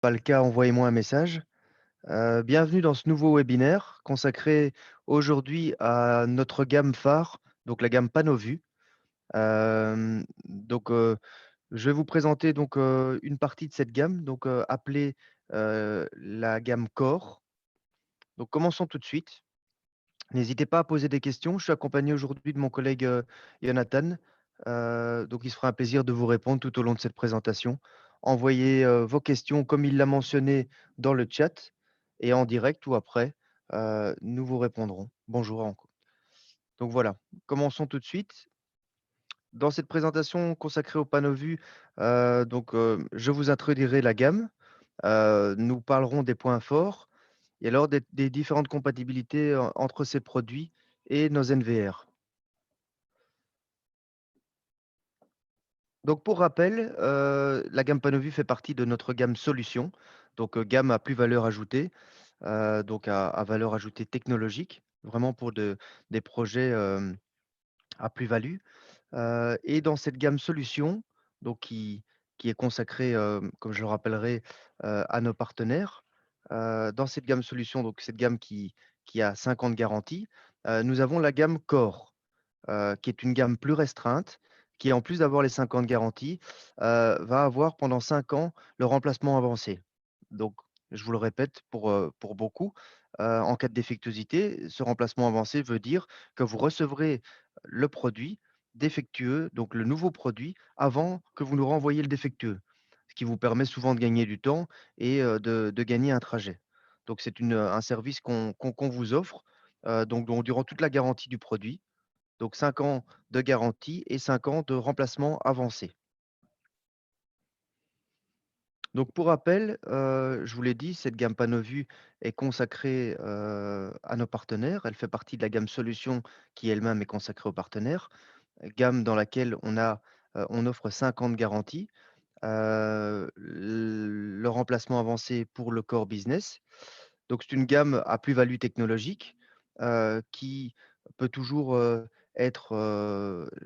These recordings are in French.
Pas le cas, envoyez-moi un message. Bienvenue dans ce nouveau webinaire consacré aujourd'hui à notre gamme phare, donc la gamme PanoVu. Je vais vous présenter une partie de cette gamme, appelée la gamme Core. Donc commençons tout de suite. N'hésitez pas à poser des questions. Je suis accompagné aujourd'hui de mon collègue Jonathan. Donc il se fera un plaisir de vous répondre tout au long de cette présentation. Envoyez vos questions comme il l'a mentionné dans le chat et en direct ou après, nous vous répondrons. Bonjour encore. Donc voilà, commençons tout de suite. Dans cette présentation consacrée au panneau vue, je vous introduirai la gamme. Nous parlerons des points forts et alors des différentes compatibilités entre ces produits et nos NVR. Donc pour rappel, la gamme PanoVu fait partie de notre gamme solutions, gamme à plus-valeur ajoutée, à valeur ajoutée technologique, vraiment pour des projets à plus-value. Et dans cette gamme solutions, donc qui est consacrée, comme je le rappellerai, à nos partenaires, dans cette gamme solutions, donc cette gamme qui a 5 ans de garantie, nous avons la gamme Core, qui est une gamme plus restreinte, qui en plus d'avoir les 5 ans de garantie, va avoir pendant 5 ans le remplacement avancé. Donc, je vous le répète pour beaucoup, en cas de défectuosité, ce remplacement avancé veut dire que vous recevrez le produit défectueux, donc le nouveau produit, avant que vous nous renvoyiez le défectueux, ce qui vous permet souvent de gagner du temps et de gagner un trajet. Donc c'est un service qu'on vous offre, durant toute la garantie du produit. Donc 5 ans de garantie et 5 ans de remplacement avancé. Donc pour rappel, je vous l'ai dit, cette gamme PanoVu est consacrée, à nos partenaires. Elle fait partie de la gamme solutions qui elle-même est consacrée aux partenaires. Gamme dans laquelle on offre 5 ans de garantie, le remplacement avancé pour le core business. Donc c'est une gamme à plus-value technologique, qui peut toujours, être,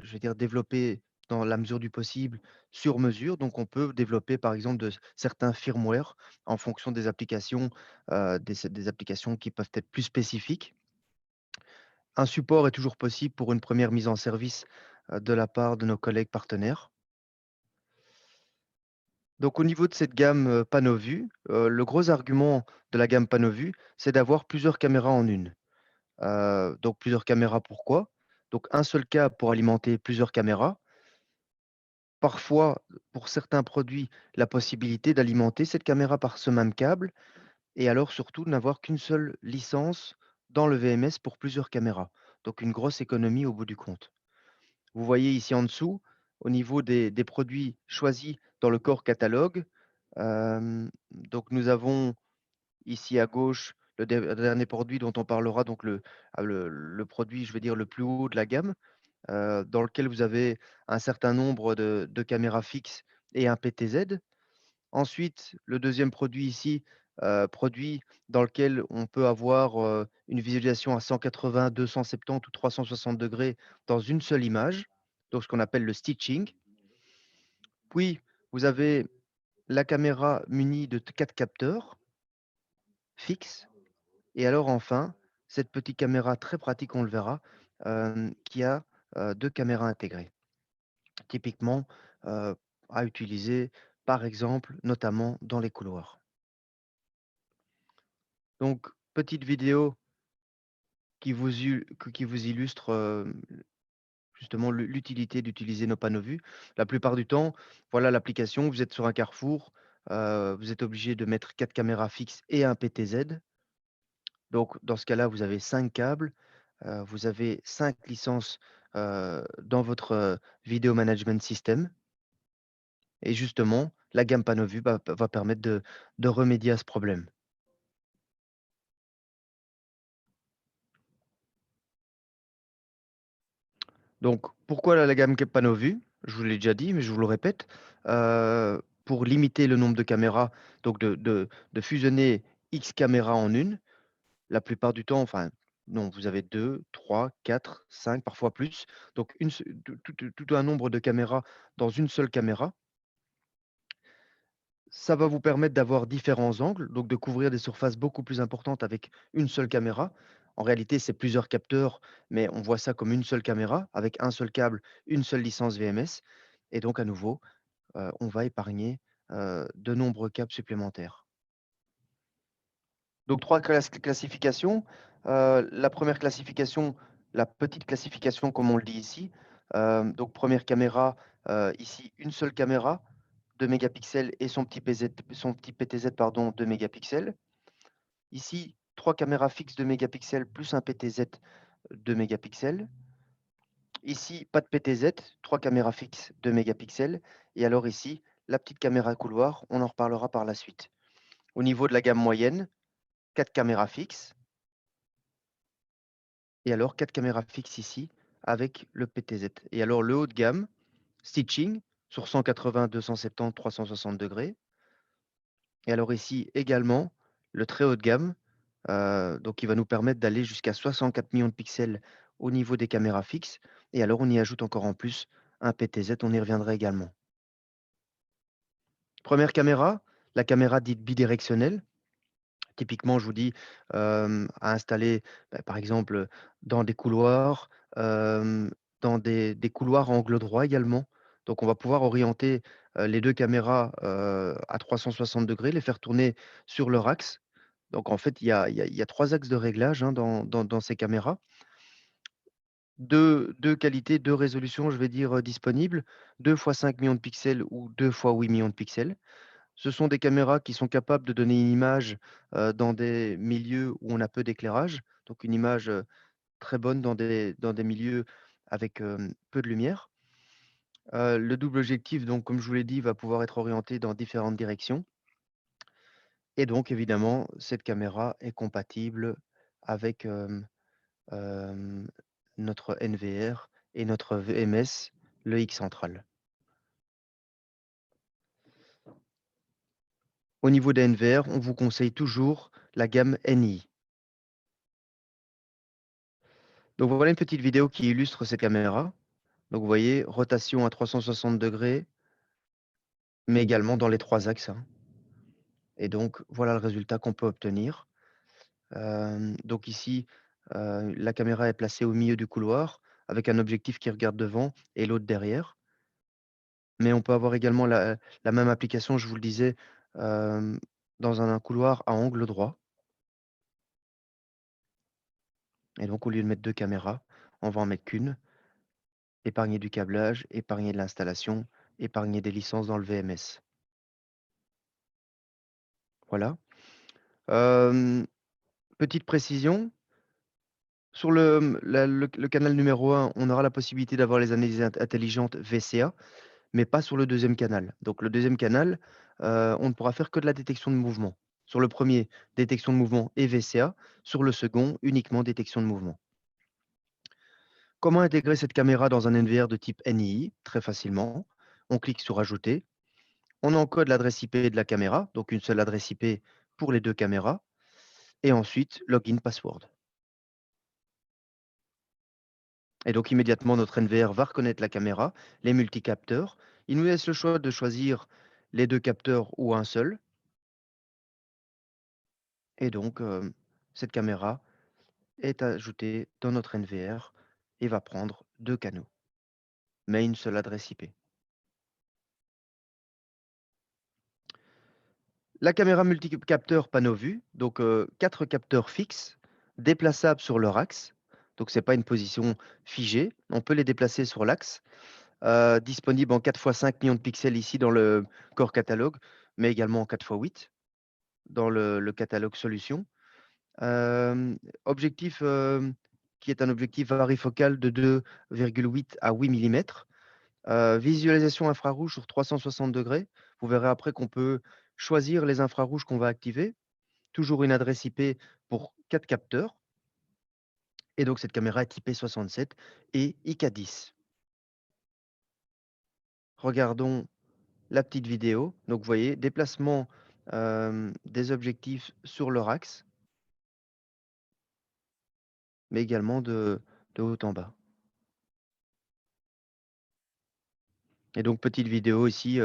je vais dire développée dans la mesure du possible sur mesure. Donc on peut développer par exemple certains firmware en fonction des applications, des applications qui peuvent être plus spécifiques. Un support est toujours possible pour une première mise en service, de la part de nos collègues partenaires. Donc au niveau de cette gamme, PanoVu, le gros argument de la gamme PanoVu, c'est d'avoir plusieurs caméras en une. Donc plusieurs caméras, pourquoi? Donc un seul câble pour alimenter plusieurs caméras. Parfois, pour certains produits, la possibilité d'alimenter cette caméra par ce même câble et alors surtout de n'avoir qu'une seule licence dans le VMS pour plusieurs caméras. Donc une grosse économie au bout du compte. Vous voyez ici en dessous, au niveau des produits choisis dans le corps catalogue, nous avons ici à gauche le dernier produit dont on parlera, donc le produit, je vais dire, le plus haut de la gamme, dans lequel vous avez un certain nombre de caméras fixes et un PTZ. Ensuite, le deuxième produit ici, produit dans lequel on peut avoir une visualisation à 180, 270 ou 360 degrés dans une seule image, donc ce qu'on appelle le stitching. Puis, vous avez la caméra munie de 4 capteurs fixes. Et alors enfin, cette petite caméra très pratique, on le verra, qui a 2 caméras intégrées. Typiquement, heu, à utiliser, par exemple, notamment dans les couloirs. Donc, petite vidéo qui vous illustre, justement l'utilité d'utiliser nos panneaux vus. La plupart du temps, voilà l'application, vous êtes sur un carrefour, vous êtes obligé de mettre 4 caméras fixes et un PTZ. Donc dans ce cas-là, vous avez 5 câbles, vous avez 5 licences, dans votre, Video Management System et justement, la gamme PanoVu va permettre de remédier à ce problème. Donc pourquoi la gamme PanoVu? Je vous l'ai déjà dit, mais je vous le répète, pour limiter le nombre de caméras, donc de fusionner X caméras en une. La plupart du temps, enfin non, vous avez 2, 3, 4, 5, parfois plus. Donc une seu tout un nombre de caméras dans une seule caméra. Ça va vous permettre d'avoir différents angles, donc de couvrir des surfaces beaucoup plus importantes avec une seule caméra. En réalité, c'est plusieurs capteurs, mais on voit ça comme une seule caméra avec un seul câble, une seule licence VMS. Et donc, à nouveau, on va épargner de nombreux câbles supplémentaires. Donc, trois classifications. La première classification, la petite classification, comme on le dit ici. Donc, première caméra, ici, une seule caméra, 2 mégapixels et son petit PTZ, pardon, 2 mégapixels. Ici, trois caméras fixes 2 mégapixels plus un PTZ 2 mégapixels. Ici, pas de PTZ, trois caméras fixes 2 mégapixels. Et alors ici, la petite caméra couloir, on en reparlera par la suite. Au niveau de la gamme moyenne, 4 caméras fixes. Et alors, 4 caméras fixes ici avec le PTZ. Et alors, le haut de gamme, stitching sur 180, 270, 360 degrés. Et alors ici également, le très haut de gamme, donc il va nous permettre d'aller jusqu'à 64 millions de pixels au niveau des caméras fixes. Et alors on y ajoute encore en plus un PTZ, on y reviendra également. Première caméra, la caméra dite bidirectionnelle. Typiquement, je vous dis, à installer, par exemple, dans des couloirs, dans des couloirs à angle droit également. Donc on va pouvoir orienter, les 2 caméras, à 360 degrés, les faire tourner sur leur axe. Donc en fait, il y a 3 axes de réglage, hein, dans ces caméras. 2 qualités, 2 résolutions, je vais dire, disponibles, 2 fois 5 millions de pixels ou 2 fois 8 millions de pixels. Ce sont des caméras qui sont capables de donner une image, dans des milieux où on a peu d'éclairage, donc une image, très bonne dans des milieux avec, peu de lumière. Le double objectif, donc comme je vous l'ai dit, va pouvoir être orienté dans différentes directions et donc évidemment, cette caméra est compatible avec, notre NVR et notre VMS, le X central. Au niveau des NVR, on vous conseille toujours la gamme NI. Donc voilà une petite vidéo qui illustre ces caméras. Donc vous voyez, rotation à 360 degrés, mais également dans les 3 axes, hein. Et donc voilà le résultat qu'on peut obtenir. Donc ici, la caméra est placée au milieu du couloir avec un objectif qui regarde devant et l'autre derrière. Mais on peut avoir également la même application, je vous le disais, hem, dans un couloir à angle droit. Et donc au lieu de mettre 2 caméras, on va en mettre qu'1. Épargner du câblage, épargner de l'installation, épargner des licences dans le VMS. Voilà. Petite précision, sur le canal numéro 1, on aura la possibilité d'avoir les analyses intelligentes VCA, mais pas sur le deuxième canal. Donc le deuxième canal, on ne pourra faire que de la détection de mouvement. Sur le premier, détection de mouvement et VCA. Sur le second, uniquement détection de mouvement. Comment intégrer cette caméra dans un NVR de type NII? Très facilement. On clique sur Ajouter. On encode l'adresse IP de la caméra, donc une seule adresse IP pour les 2 caméras. Et ensuite, login password. Et donc immédiatement, notre NVR va reconnaître la caméra, les multicapteurs. Il nous laisse le choix de choisir les 2 capteurs ou un seul. Et donc, cette caméra est ajoutée dans notre NVR et va prendre 2 canaux, mais une seule adresse IP. La caméra multicapteur panneau vue, donc 4 capteurs fixes, déplaçables sur leur axe. Donc ce n'est pas une position figée, on peut les déplacer sur l'axe. Disponible en 4 fois 5 millions de pixels ici dans le Core Catalogue, mais également en 4 fois 8 dans le catalogue solution. Objectif, qui est un objectif varifocal de 2,8 à 8 millimètres. Visualisation infrarouge sur 360 degrés. Vous verrez après qu'on peut choisir les infrarouges qu'on va activer. Toujours une adresse IP pour 4 capteurs. Et donc cette caméra est IP67 et IK10. Regardons la petite vidéo. Donc vous voyez, déplacement, des objectifs sur leur axe, mais également de haut en bas. Et donc petite vidéo ici,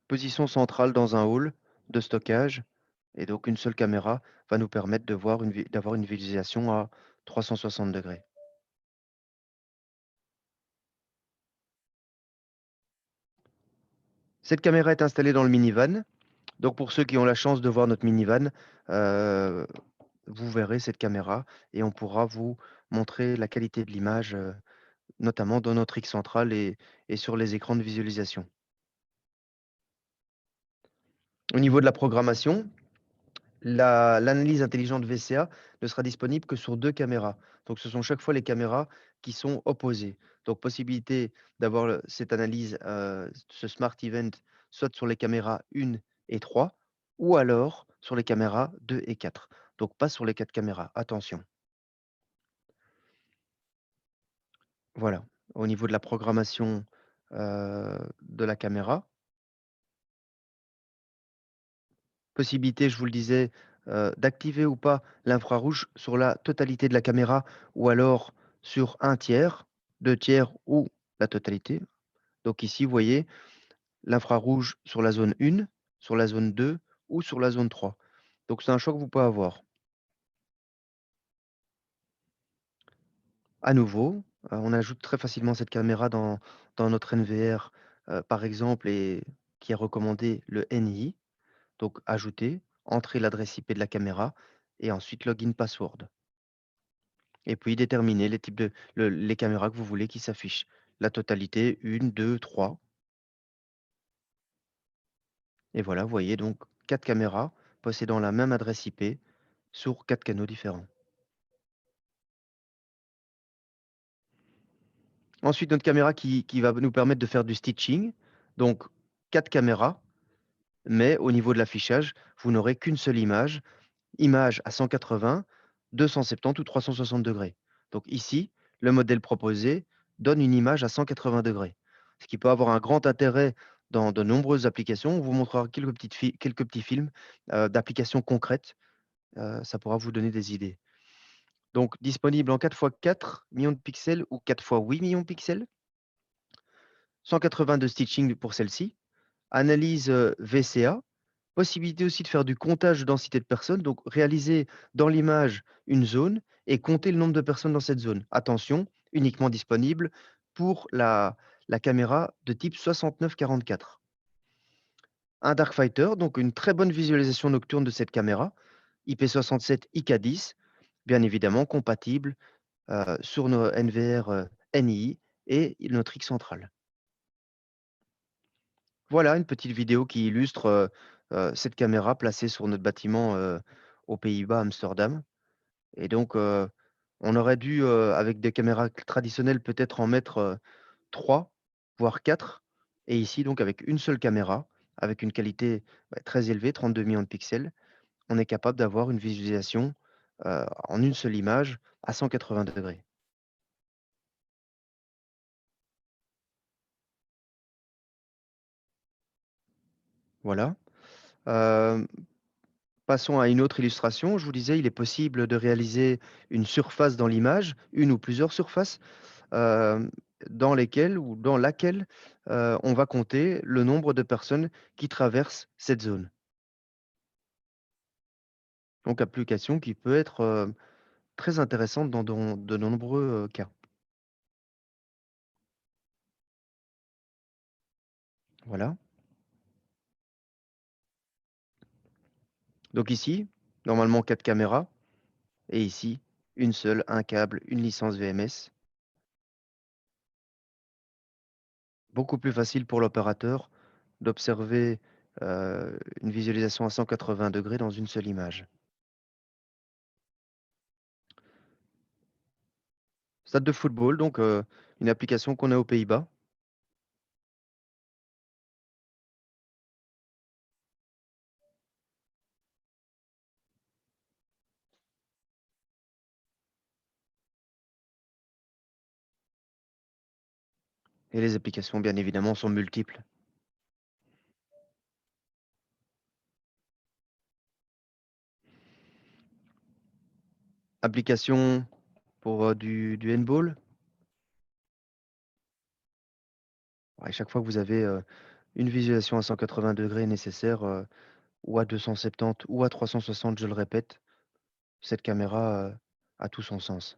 Position centrale dans un hall de stockage. Et donc, une seule caméra va nous permettre de voir d'avoir une visualisation à 360 degrés. Cette caméra est installée dans le minivan. Donc, pour ceux qui ont la chance de voir notre minivan, euh, vous verrez cette caméra et on pourra vous montrer la qualité de l'image, notamment dans notre X centrale et sur les écrans de visualisation. Au niveau de la programmation, l'analyse intelligente VCA ne sera disponible que sur 2 caméras. Donc, ce sont chaque fois les caméras qui sont opposées. Donc, possibilité d'avoir cette analyse, ce Smart Event, soit sur les caméras 1 et 3, ou alors sur les caméras 2 et 4. Donc, pas sur les 4 caméras. Attention. Voilà. Au niveau de la programmation de la caméra, possibilité, je vous le disais, d'activer ou pas l'infrarouge sur la totalité de la caméra ou alors sur un tiers, 2 tiers ou la totalité. Donc ici, vous voyez l'infrarouge sur la zone 1, sur la zone 2 ou sur la zone 3. Donc c'est un choix que vous pouvez avoir. À nouveau, on ajoute très facilement cette caméra dans notre NVR, par exemple, et qui est recommandé le NI. Donc ajouter, entrer l'adresse IP de la caméra et ensuite login password. Et puis déterminer les types les caméras que vous voulez qui s'affichent. La totalité, 1, 2, 3. Et voilà, vous voyez donc 4 caméras possédant la même adresse IP sur 4 canaux différents. Ensuite, notre caméra qui va nous permettre de faire du stitching. Donc 4 caméras, mais au niveau de l'affichage, vous n'aurez qu'une seule image à 180, 270 ou 360 degrés. Donc ici, le modèle proposé donne une image à 180 degrés, ce qui peut avoir un grand intérêt dans de nombreuses applications. On vous montrera quelques petits films d'applications concrètes. Ça pourra vous donner des idées. Donc disponible en 4x4 millions de pixels ou 4x8 millions de pixels. 180 de stitching pour celle-ci. Analyse VCA. Possibilité aussi de faire du comptage de densité de personnes, donc réaliser dans l'image une zone et compter le nombre de personnes dans cette zone. Attention, uniquement disponible pour la caméra de type 6944. Un Darkfighter, donc une très bonne visualisation nocturne de cette caméra, IP67 IK10, bien évidemment compatible sur nos NVR NI et notre X centrale. Voilà une petite vidéo qui illustre cette caméra placée sur notre bâtiment aux Pays-Bas, Amsterdam. Et donc, on aurait dû, avec des caméras traditionnelles, peut-être en mettre 3, voire 4. Et ici, donc, avec une seule caméra, avec une qualité très élevée, 32 millions de pixels, on est capable d'avoir une visualisation en une seule image à 180 degrés. Voilà. Euh, Passons à une autre illustration. Je vous disais, il est possible de réaliser une surface dans l'image, une ou plusieurs surfaces, euh, dans lesquelles ou dans laquelle on va compter le nombre de personnes qui traversent cette zone. Donc, application qui peut être très intéressante dans de nombreux cas. Voilà. Donc ici, normalement 4 caméras, et ici, une seule, un câble, une licence VMS. Beaucoup plus facile pour l'opérateur d'observer une visualisation à 180 degrés dans une seule image. Stade de football, donc une application qu'on a aux Pays-Bas. Et les applications, bien évidemment, sont multiples. Application pour du handball. À chaque fois que vous avez Une visualisation à 180° est nécessaire, ou à 270 ou à 360, je le répète. Cette caméra, a tout son sens.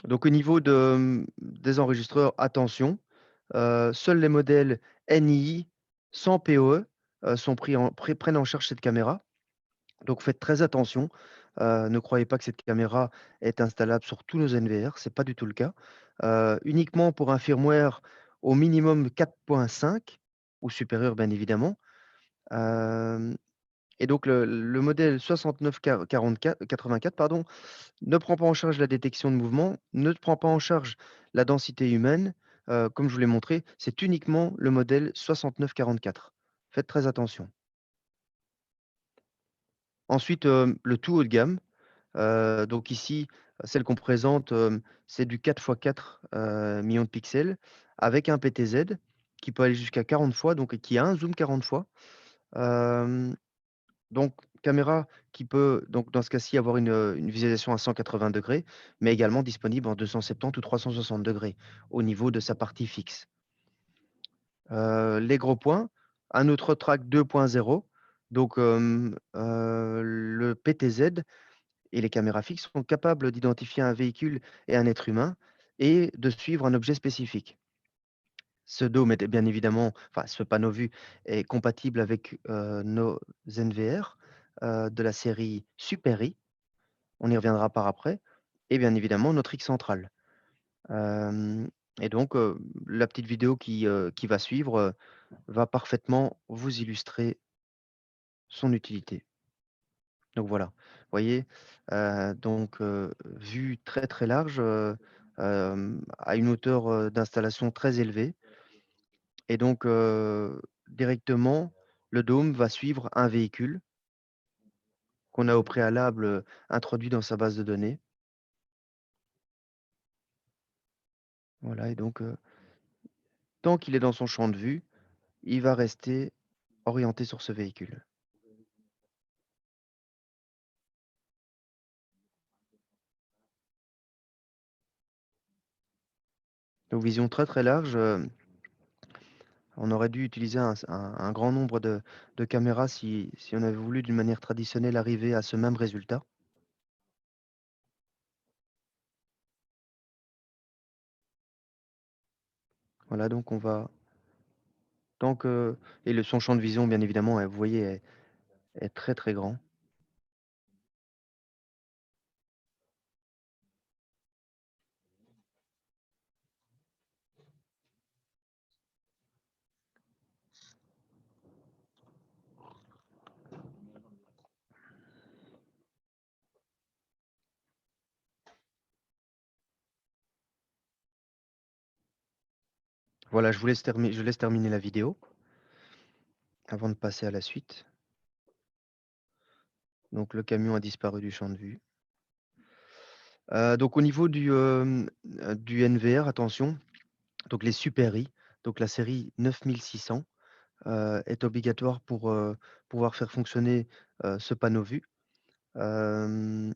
Donc au niveau des enregistreurs, attention, seuls les modèles NII sans PoE, sont prennent en charge cette caméra. Donc faites très attention. Ne croyez pas que cette caméra est installable sur tous nos NVR, c'est pas du tout le cas. Uniquement pour un firmware au minimum 4.5 ou supérieur bien évidemment. Hem et donc le modèle 69 44 84 pardon, ne prend pas en charge la détection de mouvement, ne prend pas en charge la densité humaine. Comme je vous l'ai montré, c'est uniquement le modèle 69 44. Faites très attention. Ensuite, le tout haut de gamme. Donc ici, celle qu'on présente, c'est du 4x4, millions de pixels avec un PTZ qui peut aller jusqu'à 40 fois, donc qui a un zoom 40 fois. Hem, donc caméra qui peut donc dans ce cas-ci avoir une visualisation à 180°, mais également disponible en 270 ou 360° au niveau de sa partie fixe. Les gros points, un autre track 2.0, donc le PTZ et les caméras fixes sont capables d'identifier un véhicule et un être humain et de suivre un objet spécifique. Ce dôme est bien évidemment, enfin ce panneau vue est compatible avec, nos NVR, de la série Super I, on y reviendra par après, et bien évidemment notre X central. Hem et donc, la petite vidéo qui va suivre, va parfaitement vous illustrer son utilité. Donc voilà, vous voyez? Donc vue très, très large, à une hauteur, d'installation très élevée et donc directement, le dôme va suivre un véhicule qu'on a au préalable, introduit dans sa base de données. Voilà et donc tant qu'il est dans son champ de vue, il va rester orienté sur ce véhicule. Donc vision très, très large, on aurait dû utiliser un grand nombre de caméras si on avait voulu d'une manière traditionnelle arriver à ce même résultat. Voilà donc on va tant que et le son champ de vision bien évidemment, vous voyez est très, très grand. Voilà, je laisse terminer la vidéo avant de passer à la suite. Donc le camion a disparu du champ de vue. Donc au niveau du NVR, attention, donc les Super I, donc la série 9600, est obligatoire pour, pouvoir faire fonctionner, ce panneau vue. Hem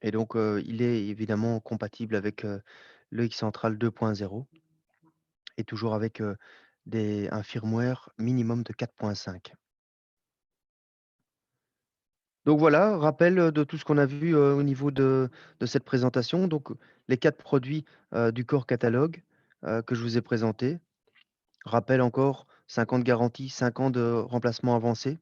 et donc il est évidemment compatible avec, le X-Central 2.0 et toujours avec, un firmware minimum de 4.5. Donc voilà, rappel, de tout ce qu'on a vu, au niveau de cette présentation. Donc, les 4 produits, du corps catalogue, que je vous ai présentés. Rappel encore, 5 ans de garantie, 5 ans de remplacement avancé.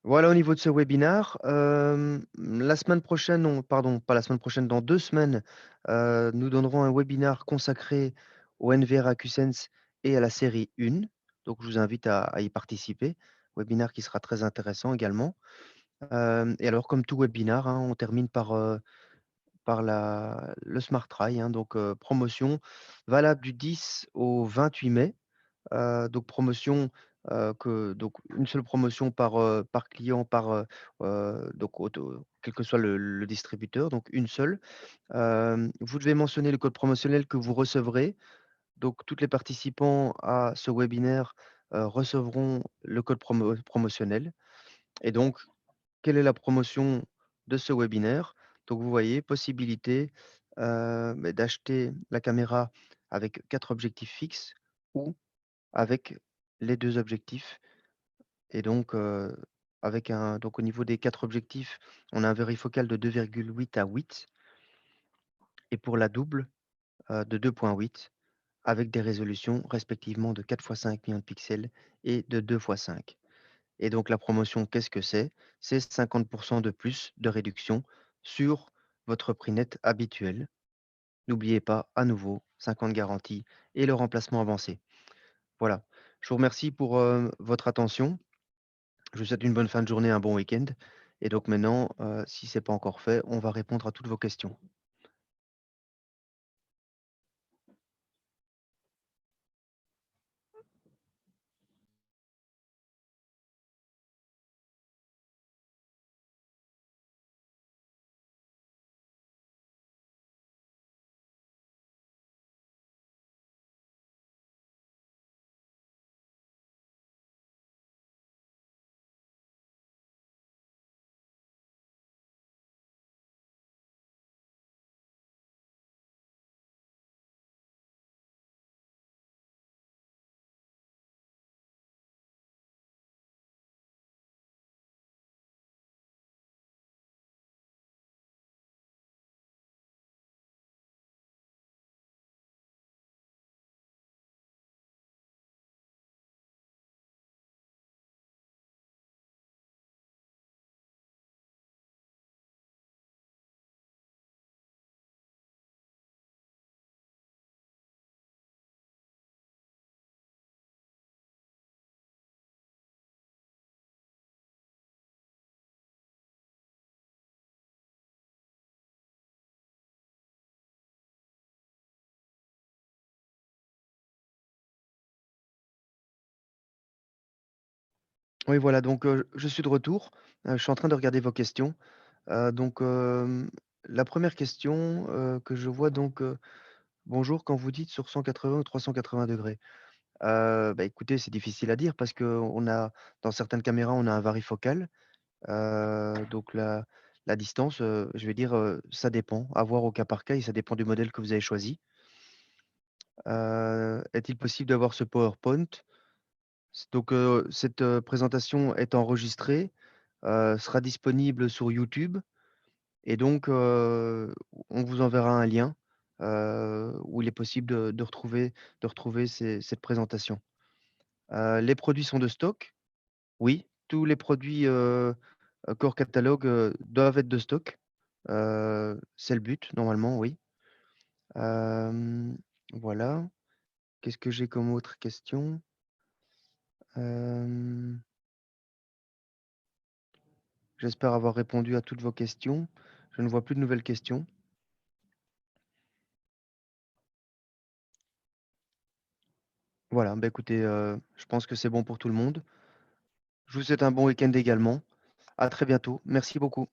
Voilà au niveau de ce webinaire. La semaine prochaine, non, pardon, pas la semaine prochaine, dans 2 semaines, nous donnerons un webinaire consacré au NVR AcuSense et à la série 1. Donc je vous invite à y participer. Webinaire qui sera très intéressant également. Et alors comme tout webinaire, hein, on termine par le Smart Try, hein, donc promotion valable du 10 au 28 mai. Donc promotion, donc une seule promotion par client, donc quel que soit le distributeur, donc une seule. Vous devez mentionner le code promotionnel que vous recevrez. Donc toutes les participants à ce webinaire, recevront le code promotionnel et donc quelle est la promotion de ce webinaire? Donc vous voyez, possibilité, mais d'acheter la caméra avec 4 objectifs fixes ou avec les 2 objectifs et donc au niveau des 4 objectifs, on a un vari-focal de 2,8 à 8 et pour la double, de 2,8 avec des résolutions respectivement de 4 fois 5 millions de pixels et de 2 fois 5. Et donc la promotion, qu'est-ce que c'est? C'est 50 de plus de réduction sur votre prix net habituel. N'oubliez pas, à nouveau, 50 garanties et le remplacement avancé. Voilà. Je vous remercie pour votre attention. Je vous souhaite une bonne fin de journée, un bon week-end. Et donc maintenant, si ce n'est pas encore fait, on va répondre à toutes vos questions. Oui, voilà, donc je suis de retour. Je suis en train de regarder vos questions. Donc, la première question que je vois, donc, bonjour, quand vous dites sur 180 ou 380 degrés. Bah, écoutez, c'est difficile à dire parce que dans certaines caméras, on a un varifocal. Donc, la distance, je vais dire, ça dépend, à voir au cas par cas et ça dépend du modèle que vous avez choisi. Est-il possible d'avoir ce PowerPoint? Donc, cette présentation est enregistrée, sera disponible sur YouTube. Et donc, on vous enverra un lien où il est possible de retrouver cette présentation. Les produits sont de stock? Oui, tous les produits Core Catalogue doivent être de stock. C'est le but, normalement, oui. Euh, voilà. Qu'est-ce que j'ai comme autre question? Euh, J'espère avoir répondu à toutes vos questions. Je ne vois plus de nouvelles questions. Voilà, bah écoutez, je pense que c'est bon pour tout le monde. Je vous souhaite un bon week-end également. À très bientôt. Merci beaucoup.